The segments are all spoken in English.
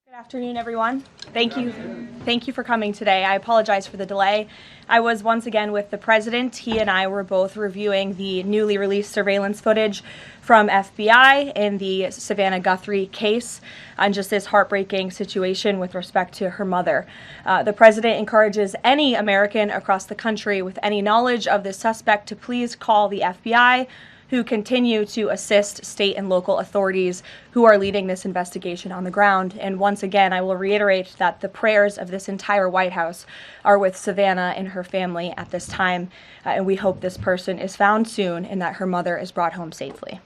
Good afternoon, everyone. Thank you for coming today. I apologize for the delay. I was once again with the president. He and I were both reviewing the newly released surveillance footage from FBI in the Savannah Guthrie case on just this heartbreaking situation with respect to her mother. The president encourages any American across the country with any knowledge of this suspect to please call the FBI, who continue to assist state and local authorities who are leading this investigation on the ground. And once again, I will reiterate that the prayers of this entire White House are with Savannah and her family at this time, and we hope this person is found soon and that her mother is brought home safely.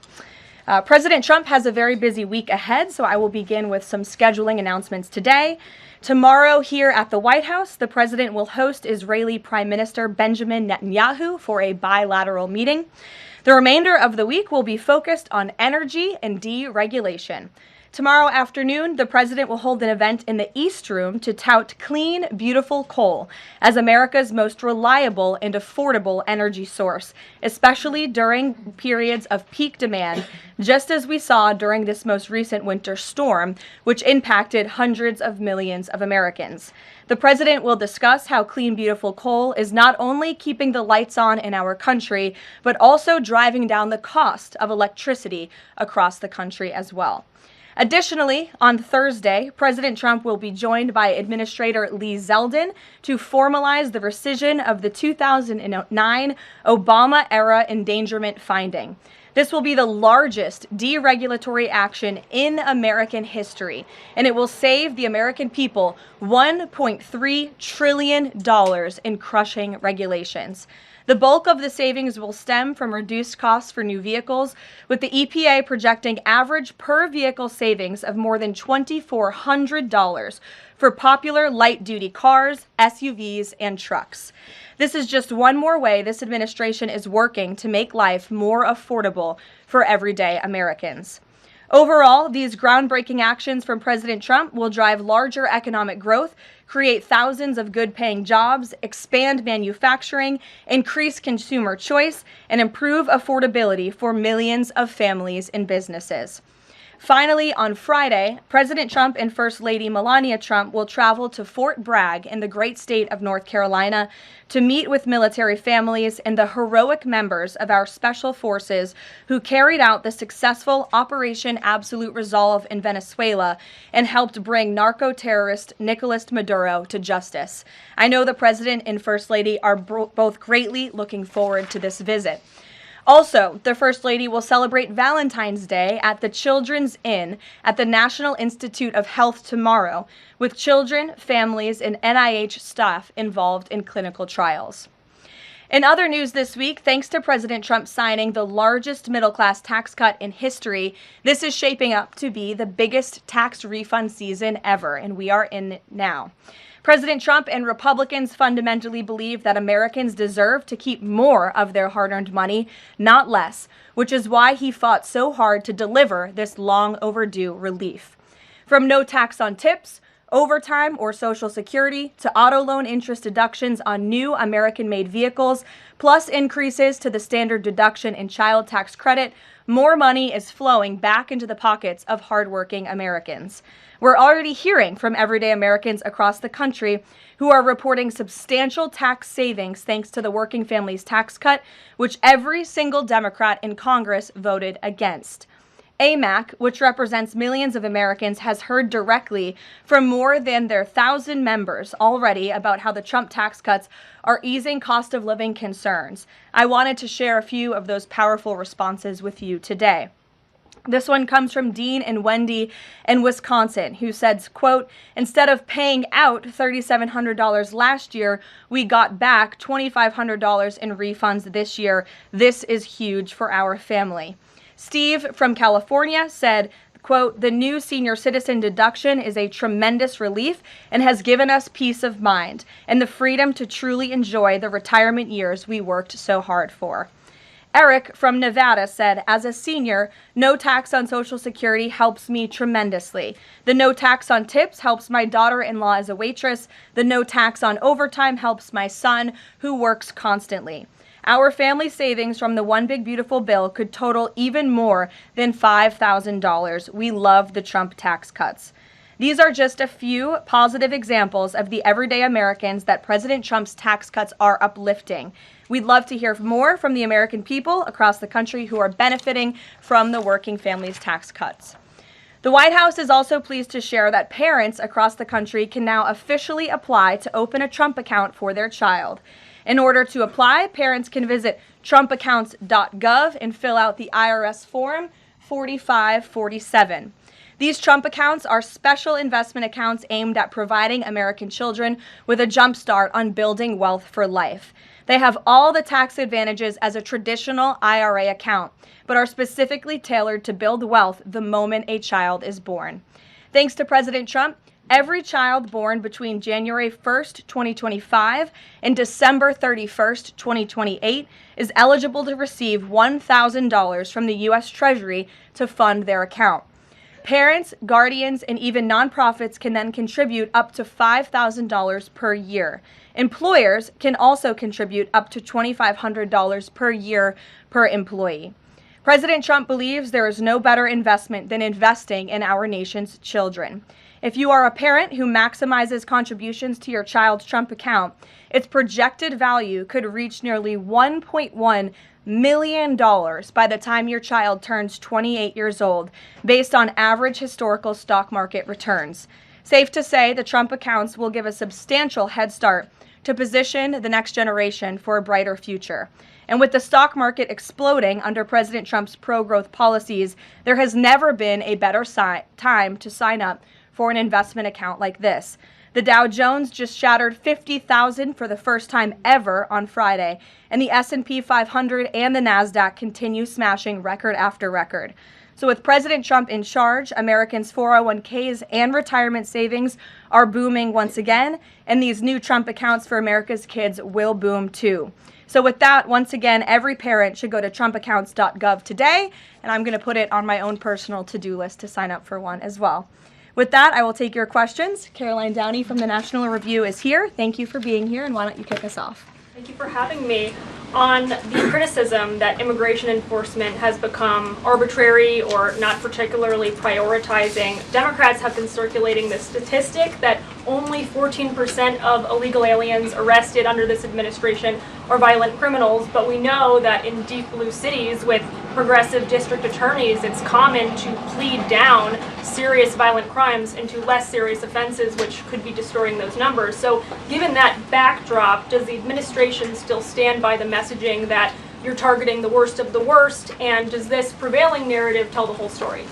President Trump has a very busy week ahead, so I will begin with some scheduling announcements today. Tomorrow, here at the White House, the president will host Israeli Prime Minister Benjamin Netanyahu for a bilateral meeting. The remainder of the week will be focused on energy and deregulation. Tomorrow afternoon, the president will hold an event in the East Room to tout clean, beautiful coal as America's most reliable and affordable energy source, especially during periods of peak demand, just as we saw during this most recent winter storm, which impacted hundreds of millions of Americans. The president will discuss how clean, beautiful coal is not only keeping the lights on in our country, but also driving down the cost of electricity across the country as well. Additionally, on Thursday, President Trump will be joined by Administrator Lee Zeldin to formalize the rescission of the 2009 Obama-era endangerment finding. This will be the largest deregulatory action in American history, and it will save the American people $1.3 trillion in crushing regulations. The bulk of the savings will stem from reduced costs for new vehicles, with the EPA projecting average per vehicle savings of more than $2,400 for popular light-duty cars, SUVs, and trucks. This is just one more way this administration is working to make life more affordable for everyday Americans. Overall, these groundbreaking actions from President Trump will drive larger economic growth, create thousands of good-paying jobs, expand manufacturing, increase consumer choice, and improve affordability for millions of families and businesses. Finally, on Friday, President Trump and First Lady Melania Trump will travel to Fort Bragg in the great state of North Carolina to meet with military families and the heroic members of our special forces who carried out the successful Operation Absolute Resolve in Venezuela and helped bring narco-terrorist Nicolas Maduro to justice. I know the President and First Lady are both greatly looking forward to this visit. Also, the First Lady will celebrate Valentine's Day at the Children's Inn at the National Institute of Health tomorrow, with children, families, and NIH staff involved in clinical trials. In other news this week, thanks to President Trump signing the largest middle-class tax cut in history, this is shaping up to be the biggest tax refund season ever, and we are in it now. President Trump and Republicans fundamentally believe that Americans deserve to keep more of their hard-earned money, not less, which is why he fought so hard to deliver this long overdue relief. From no tax on tips, overtime, or Social Security to auto loan interest deductions on new American-made vehicles, plus increases to the standard deduction and child tax credit, more money is flowing back into the pockets of hardworking Americans. We're already hearing from everyday Americans across the country who are reporting substantial tax savings thanks to the Working Families Tax Cut, which every single Democrat in Congress voted against. AMAC, which represents millions of Americans, has heard directly from more than their 1,000 members already about how the Trump tax cuts are easing cost of living concerns. I wanted to share a few of those powerful responses with you today. This one comes from Dean and Wendy in Wisconsin, who said, quote, "Instead of paying out $3,700 last year, we got back $2,500 in refunds this year. This is huge for our family." Steve from California said, quote, "The new senior citizen deduction is a tremendous relief and has given us peace of mind and the freedom to truly enjoy the retirement years we worked so hard for." Eric from Nevada said, "As a senior, no tax on Social Security helps me tremendously. The no tax on tips helps my daughter-in-law as a waitress. The no tax on overtime helps my son, who works constantly. Our family savings from the One Big Beautiful Bill could total even more than $5,000. We love the Trump tax cuts." These are just a few positive examples of the everyday Americans that President Trump's tax cuts are uplifting. We'd love to hear more from the American people across the country who are benefiting from the working families' tax cuts. The White House is also pleased to share that parents across the country can now officially apply to open a Trump account for their child. In order to apply, parents can visit trumpaccounts.gov and fill out the IRS Form 4547. These Trump accounts are special investment accounts aimed at providing American children with a jump start on building wealth for life. They have all the tax advantages as a traditional IRA account, but are specifically tailored to build wealth the moment a child is born. Thanks to President Trump, every child born between January 1st, 2025 and December 31st, 2028 is eligible to receive $1,000 from the U.S. Treasury to fund their account. Parents, guardians, and even nonprofits can then contribute up to $5,000 per year. Employers can also contribute up to $2,500 per year per employee. President Trump believes there is no better investment than investing in our nation's children. If you are a parent who maximizes contributions to your child's Trump account, its projected value could reach nearly $1.1 million by the time your child turns 28 years old, based on average historical stock market returns. Safe to say, the Trump accounts will give a substantial head start to position the next generation for a brighter future. And with the stock market exploding under President Trump's pro-growth policies, there has never been a better time to sign up for an investment account like this. The Dow Jones just shattered 50,000 for the first time ever on Friday, and the S&P 500 and the NASDAQ continue smashing record after record. So with President Trump in charge, Americans' 401ks and retirement savings are booming once again, and these new Trump accounts for America's kids will boom too. So with that, once again, every parent should go to trumpaccounts.gov today, and I'm going to put it on my own personal to-do list to sign up for one as well. With that, I will take your questions. Karoline Downey from the National Review is here. Thank you for being here, and why don't you kick us off? Thank you for having me. On the criticism that immigration enforcement has become arbitrary or not particularly prioritizing, Democrats have been circulating the statistic that only 14% of illegal aliens arrested under this administration are violent criminals, but we know that in deep blue cities with progressive district attorneys, it's common to plead down serious violent crimes into less serious offenses, which could be distorting those numbers. So given that backdrop, does the administration still stand by the messaging that you're targeting the worst of the worst, and does this prevailing narrative tell the whole story?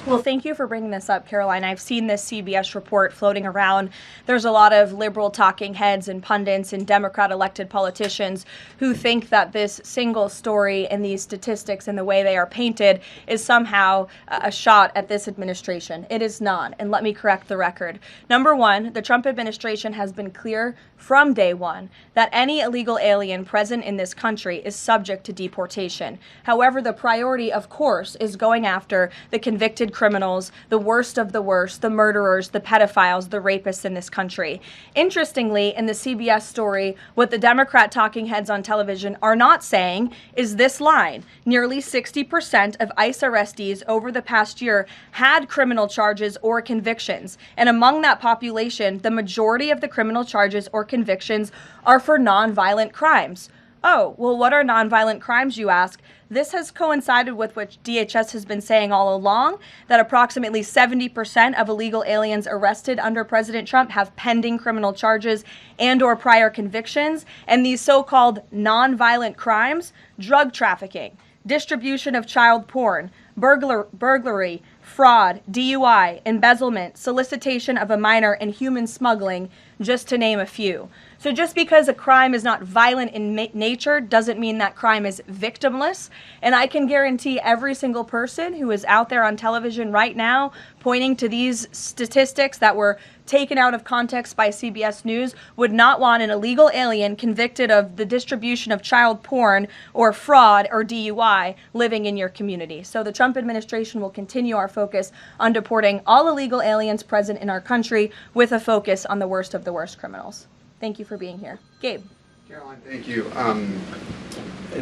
Well, thank you for bringing this up, Karoline. I've seen this CBS report floating around. There's a lot of liberal talking heads and pundits and Democrat elected politicians who think that this single story and these statistics and the way they are painted is somehow a shot at this administration. It is not, and let me correct the record. Number one, the Trump administration has been clear from day one that any illegal alien present in this country is subject to deportation. However, the priority, of course, is going after the convicted criminals, the worst of the worst, the murderers, the pedophiles, the rapists in this country. Interestingly, in the CBS story, what the Democrat talking heads on television are not saying is this line. Nearly 60% of ICE arrestees over the past year had criminal charges or convictions. And among that population, the majority of the criminal charges or convictions are for nonviolent crimes. Oh, well, what are nonviolent crimes, you ask? This has coincided with what DHS has been saying all along, that approximately 70% of illegal aliens arrested under President Trump have pending criminal charges and or prior convictions. And these so-called nonviolent crimes, drug trafficking, distribution of child porn, burglary, fraud, DUI, embezzlement, solicitation of a minor, and human smuggling, just to name a few. So just because a crime is not violent in nature doesn't mean that crime is victimless. And I can guarantee every single person who is out there on television right now pointing to these statistics that were taken out of context by CBS News would not want an illegal alien convicted of the distribution of child porn or fraud or DUI living in your community. So the Trump administration will continue our focus on deporting all illegal aliens present in our country with a focus on the worst of the worst criminals. Thank you for being here. Gabe. Karoline, thank you. And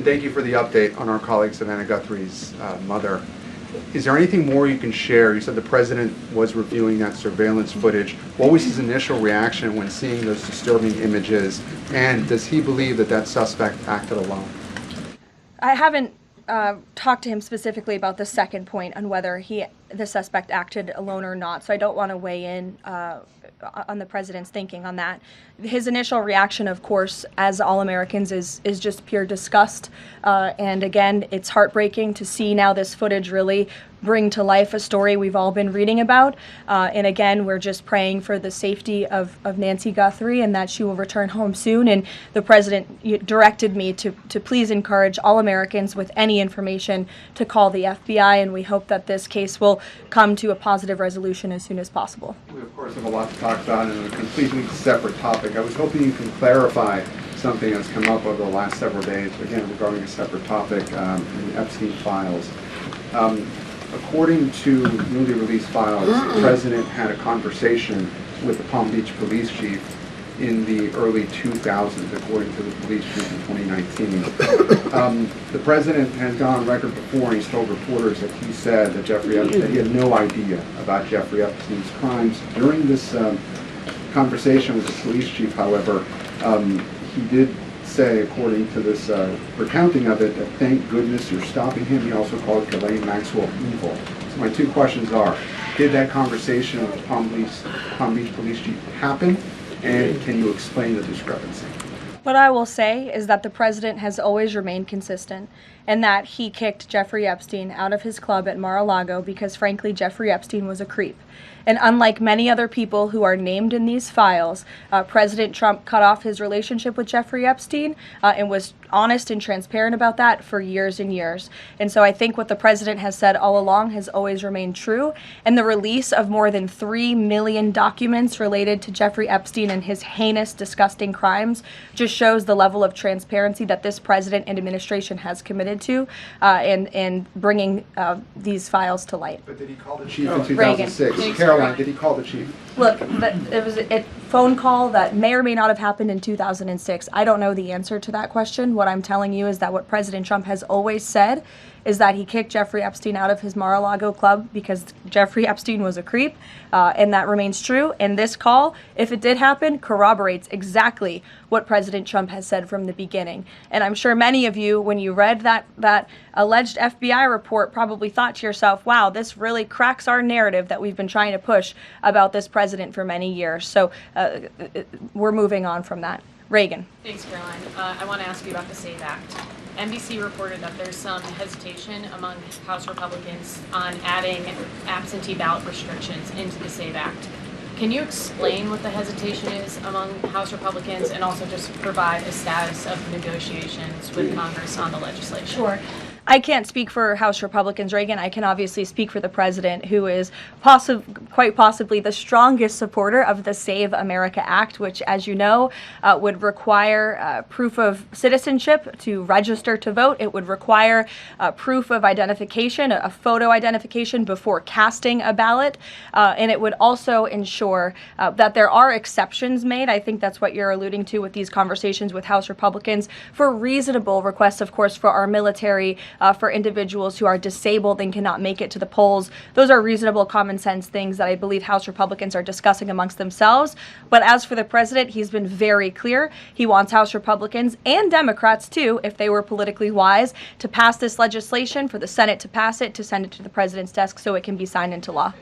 thank you for the update on our colleague Savannah Guthrie's mother. Is there anything more you can share? You said the president was reviewing that surveillance footage. What was his initial reaction when seeing those disturbing images? And does he believe that that suspect acted alone? I haven't talked to him specifically about the second point on whether the suspect acted alone or not, so I don't want to weigh in on the president's thinking on that. His initial reaction, of course, as all Americans, is just pure disgust. And again, it's heartbreaking to see now this footage really bring to life a story we've all been reading about. And again, we're just praying for the safety of Nancy Guthrie and that she will return home soon. And the president directed me to please encourage all Americans with any information to call the FBI, and we hope that this case will come to a positive resolution as soon as possible. We, of course, have a lot to talk about in a completely separate topic. I was hoping you can clarify something that's come up over the last several days, again, regarding a separate topic in the Epstein files. According to newly released files, the president had a conversation with the Palm Beach police chief in the early 2000s, according to the police chief in 2019. The president has gone on record before, and he's told reporters that he said that that he had no idea about Jeffrey Epstein's crimes. During this conversation with the police chief, however, he did say, according to this recounting of it, that thank goodness you're stopping him. He also called Ghislaine Maxwell evil. So my two questions are, did that conversation with the Palm Beach police chief happen? And can you explain the discrepancy? What I will say is that the president has always remained consistent, and that he kicked Jeffrey Epstein out of his club at Mar-a-Lago because, frankly, Jeffrey Epstein was a creep. And unlike many other people who are named in these files, President Trump cut off his relationship with Jeffrey Epstein and was honest and transparent about that for years and years. And so I think what the president has said all along has always remained true. And the release of more than 3 million documents related to Jeffrey Epstein and his heinous, disgusting crimes just shows the level of transparency that this president and administration has committed to in bringing these files to light. But did he call the chief in 2006? Caroline, did he call the chief? Look, it was a phone call that may or may not have happened in 2006. I don't know the answer to that question. What I'm telling you is that what President Trump has always said is that he kicked Jeffrey Epstein out of his Mar-a-Lago club because Jeffrey Epstein was a creep, and that remains true. And this call, if it did happen, corroborates exactly what President Trump has said from the beginning. And I'm sure many of you, when you read that alleged FBI report, probably thought to yourself, wow, this really cracks our narrative that we've been trying to push about this president for many years. So we're moving on from that. Reagan. Thanks, Caroline. I want to ask you about the SAVE Act. NBC reported that there's some hesitation among House Republicans on adding absentee ballot restrictions into the SAVE Act. Can you explain what the hesitation is among House Republicans and also just provide a status of negotiations with Congress on the legislation? Sure. I can't speak for House Republicans, Reagan. I can obviously speak for the president, who is quite possibly the strongest supporter of the Save America Act, which, as you know, would require proof of citizenship to register to vote. It would require proof of identification, a photo identification before casting a ballot. And it would also ensure that there are exceptions made. I think that's what you're alluding to with these conversations with House Republicans for reasonable requests, of course, for our military, for individuals who are disabled and cannot make it to the polls. Those are reasonable, common sense things that I believe House Republicans are discussing amongst themselves. But as for the president, he's been very clear. He wants House Republicans and Democrats, too, if they were politically wise, to pass this legislation, for the Senate to pass it, to send it to the president's desk so it can be signed into law.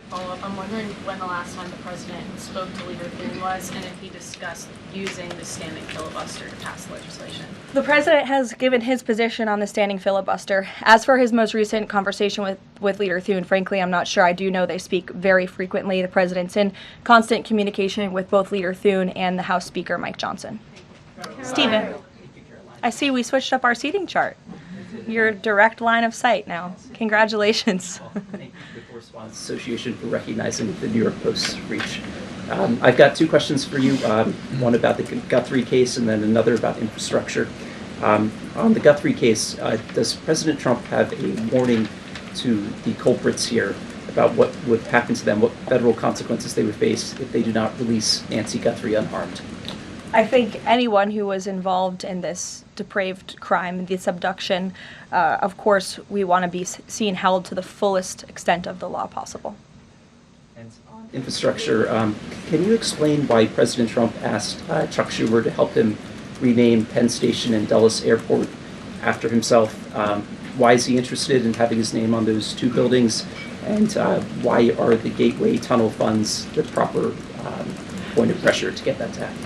Follow-up, I'm wondering when the last time the president spoke to Leader Thune was, and if he discussed using the standing filibuster to pass legislation. The president has given his position on the standing filibuster. As for his most recent conversation with Leader Thune, frankly, I'm not sure. I do know they speak very frequently. The president's in constant communication with both Leader Thune and the House Speaker, Mike Johnson. Stephen, I see we switched up our seating chart. Your direct line of sight now. Congratulations. Thank you to the Correspondents Association for recognizing the New York Post's reach. I've got two questions for you, one about the Guthrie case and then another about infrastructure. On the Guthrie case, does President Trump have a warning to the culprits here about what would happen to them, what federal consequences they would face if they do not release Nancy Guthrie unharmed? I think anyone who was involved in this depraved crime, this abduction, of course, we want to be seen held to the fullest extent of the law possible. And on infrastructure, can you explain why President Trump asked Chuck Schumer to help him rename Penn Station and Dulles Airport after himself? Why is he interested in having his name on those two buildings? And why are the Gateway Tunnel funds the proper point of pressure to get that to happen?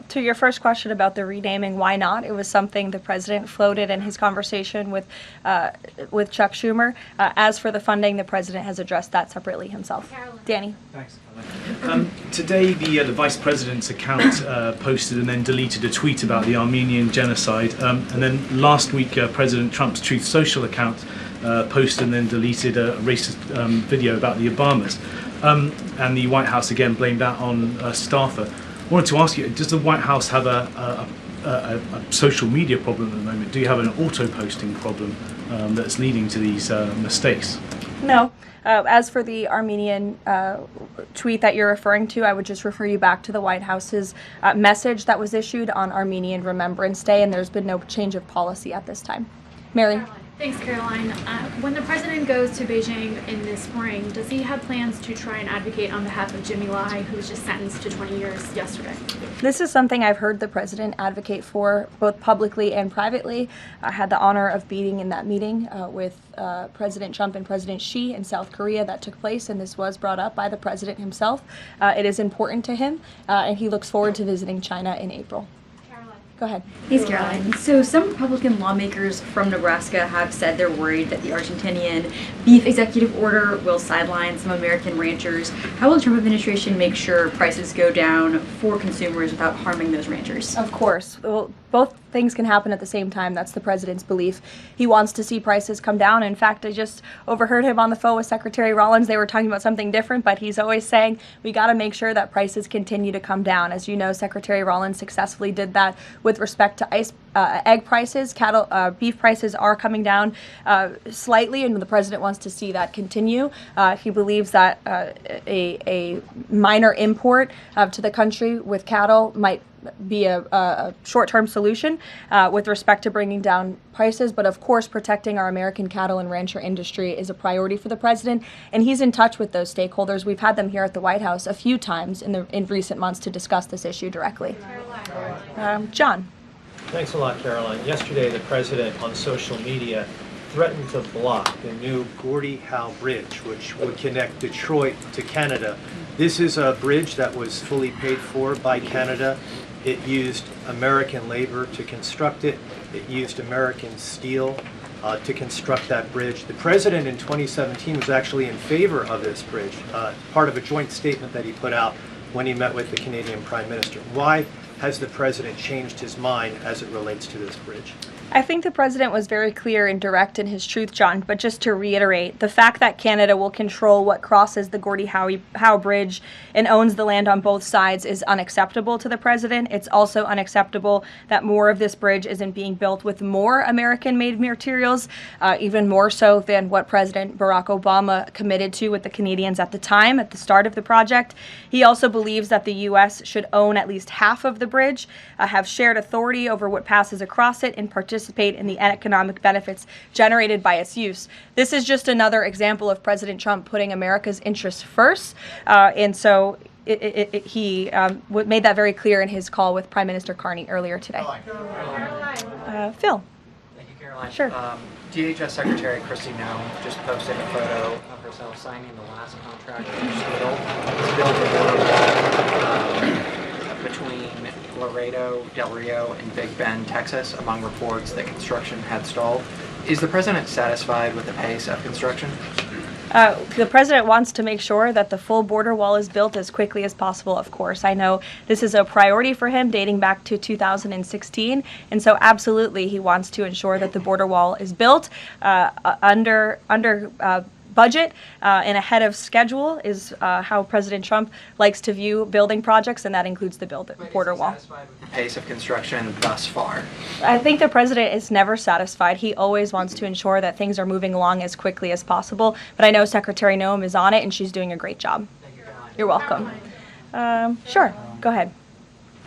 To your first question about the renaming, why not? It was something the president floated in his conversation with Chuck Schumer. As for the funding, the president has addressed that separately himself. Danny. Thanks. Today, the vice president's account posted and then deleted a tweet about the Armenian genocide. And then last week, President Trump's Truth Social account posted and then deleted a racist video about the Obamas. And the White House again blamed that on a staffer. I wanted to ask you, does the White House have a social media problem at the moment? Do you have an auto-posting problem that's leading to these mistakes? No. As for the Armenian tweet that you're referring to, I would just refer you back to the White House's message that was issued on Armenian Remembrance Day, and there's been no change of policy at this time. Mary? Thanks, Caroline. When the president goes to Beijing in the spring, does he have plans to try and advocate on behalf of Jimmy Lai, who was just sentenced to 20 years yesterday? This is something I've heard the president advocate for, both publicly and privately. I had the honor of being in that meeting with President Trump and President Xi in South Korea that took place, and this was brought up by the president himself. It is important to him, and he looks forward to visiting China in April. Go ahead. Thanks, Caroline. So some Republican lawmakers from Nebraska have said they're worried that the Argentinian beef executive order will sideline some American ranchers. How will the Trump administration make sure prices go down for consumers without harming those ranchers? Of course. Well, both things can happen at the same time. That's the president's belief. He wants to see prices come down. In fact, I just overheard him on the phone with Secretary Rollins. They were talking about something different, but he's always saying we got to make sure that prices continue to come down. As you know, Secretary Rollins successfully did that with respect to egg prices. Beef prices are coming down slightly, and the president wants to see that continue. He believes that a minor import to the country with cattle might be a short-term solution with respect to bringing down prices, but of course protecting our American cattle and rancher industry is a priority for the president, and he's in touch with those stakeholders. We've had them here at the White House a few times in recent months to discuss this issue directly. John. Thanks a lot, Caroline. Yesterday, the president on social media threatened to block the new Gordie Howe Bridge, which would connect Detroit to Canada. This is a bridge that was fully paid for by Canada. It used American labor to construct it. It used American steel to construct that bridge. The president in 2017 was actually in favor of this bridge, part of a joint statement that he put out when he met with the Canadian Prime Minister. Why has the president changed his mind as it relates to this bridge? I think the president was very clear and direct in his truth, John, but just to reiterate, the fact that Canada will control what crosses the Gordie Howe Bridge and owns the land on both sides is unacceptable to the president. It's also unacceptable that more of this bridge isn't being built with more American-made materials, even more so than what President Barack Obama committed to with the Canadians at the time, at the start of the project. He also believes that the U.S. should own at least half of the bridge, have shared authority over what passes across it, and participate in the economic benefits generated by its use. This is just another example of President Trump putting America's interests first, and so he made that very clear in his call with Prime Minister Carney earlier today. Phil. Thank you, Caroline. Sure. DHS Secretary Kristi Noem just posted a photo of herself signing the last contract to build a border wall between Laredo, Del Rio, and Big Bend, Texas, among reports that construction had stalled. Is the president satisfied with the pace of construction? The president wants to make sure that the full border wall is built as quickly as possible, of course. I know this is a priority for him dating back to 2016, and so absolutely he wants to ensure that the border wall is built under budget and ahead of schedule is how President Trump likes to view building projects, and that includes the border wall. Satisfied with the pace of construction thus far? I think the president is never satisfied. He always wants to ensure that things are moving along as quickly as possible, but I know Secretary Noem is on it, and she's doing a great job. Thank you, Caroline. You're welcome. Sure, go ahead.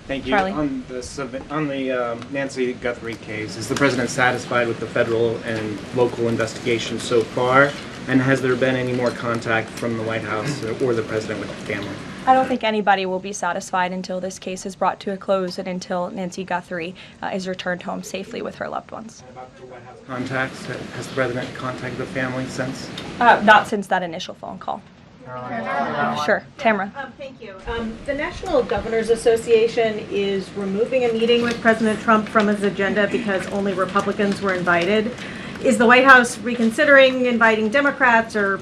Thank you. Charlie. On the Nancy Guthrie case, is the president satisfied with the federal and local investigation so far? And has there been any more contact from the White House or the president with the family? I don't think anybody will be satisfied until this case is brought to a close and until Nancy Guthrie is returned home safely with her loved ones. Contacts? Has the president contacted the family since? Not since that initial phone call. Sure. Tamara. Thank you. The National Governors Association is removing a meeting with President Trump from his agenda because only Republicans were invited. Is the White House reconsidering inviting Democrats, or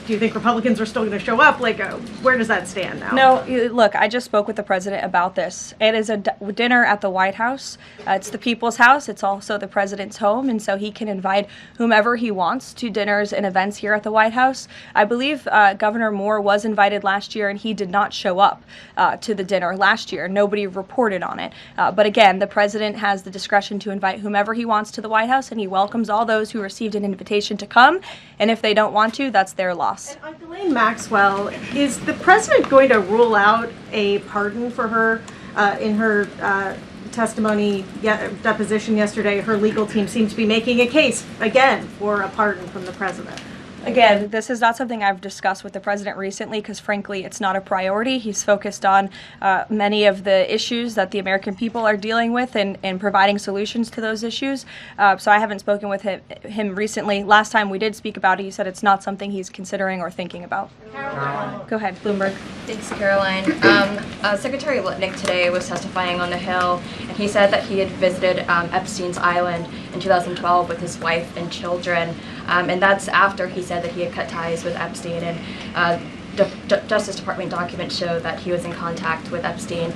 do you think Republicans are still going to show up? Like, where does that stand now? No, look, I just spoke with the president about this. It is a dinner at the White House. It's the people's house. It's also the president's home, and so he can invite whomever he wants to dinners and events here at the White House. I believe Governor Moore was invited last year, and he did not show up to the dinner last year. Nobody reported on it. But again, the president has the discretion to invite whomever he wants to the White House, and he welcomes all those who received an invitation to come. And if they don't want to, that's their loss. And on Ghislaine Maxwell, is the president going to rule out a pardon for her in her deposition yesterday? Her legal team seemed to be making a case again for a pardon from the president. Again, this is not something I've discussed with the president recently because, frankly, it's not a priority. He's focused on many of the issues that the American people are dealing with and providing solutions to those issues. So I haven't spoken with him recently. Last time we did speak about it, he said it's not something he's considering or thinking about. Caroline. Go ahead, Bloomberg. Thanks, Caroline. Secretary Litnick today was testifying on the Hill, and he said that he had visited Epstein's Island in 2012 with his wife and children. And that's after he said that he had cut ties with Epstein, and Justice Department documents show that he was in contact with Epstein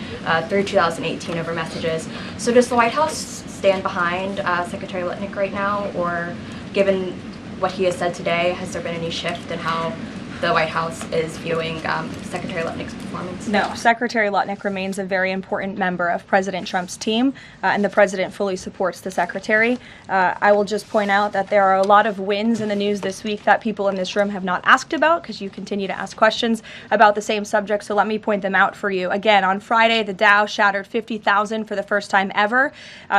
through 2018 over messages. So does the White House stand behind Secretary Litnick right now, or given what he has said today, has there been any shift in how the White House is viewing Secretary Litnick's performance? No, Secretary Litnick remains a very important member of President Trump's team, and the president fully supports the secretary. I will just point out that there are a lot of wins in the news this week that people in this room have not asked about because you continue to ask questions about the same subject, so let me point them out for you. Again, on Friday, the Dow shattered 50,000 for the first time ever.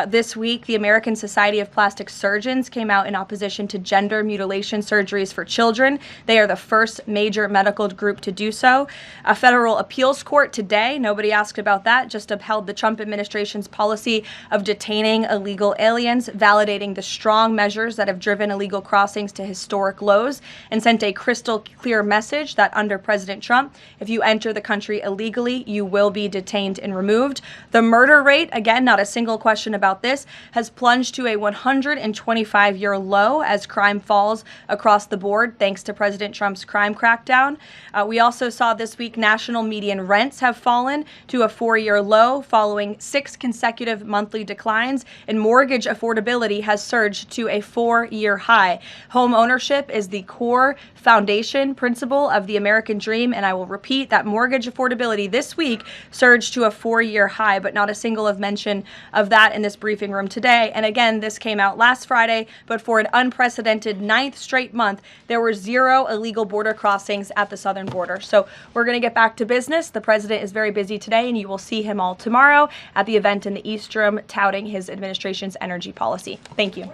This week, the American Society of Plastic Surgeons came out in opposition to gender mutilation surgeries for children. They are the first major medical group to do so. A federal appeals court today, nobody asked about that, just upheld the Trump administration's policy of detaining illegal aliens, validating the strong measures that have driven illegal crossings to historic lows, and sent a crystal clear message that under President Trump, if you enter the country illegally, you will be detained and removed. The murder rate, again, not a single question about this, has plunged to a 125-year low as crime falls across the board thanks to President Trump's crime crackdown. We also saw this week national median rents have fallen to a 4-year low following 6 consecutive monthly declines, and mortgage affordability has surged to a 4-year high. Home ownership is the core foundation principle of the American dream, and I will repeat that mortgage affordability this week surged to a 4-year high, but not a single of mention of that in this briefing room today. And again, this came out last Friday, but for an unprecedented 9th straight month, there were 0 illegal border crossings at the southern border. So we're going to get back to business. The president is very busy today, and you will see him all tomorrow at the event in the East Room touting his administration's energy policy. Thank you.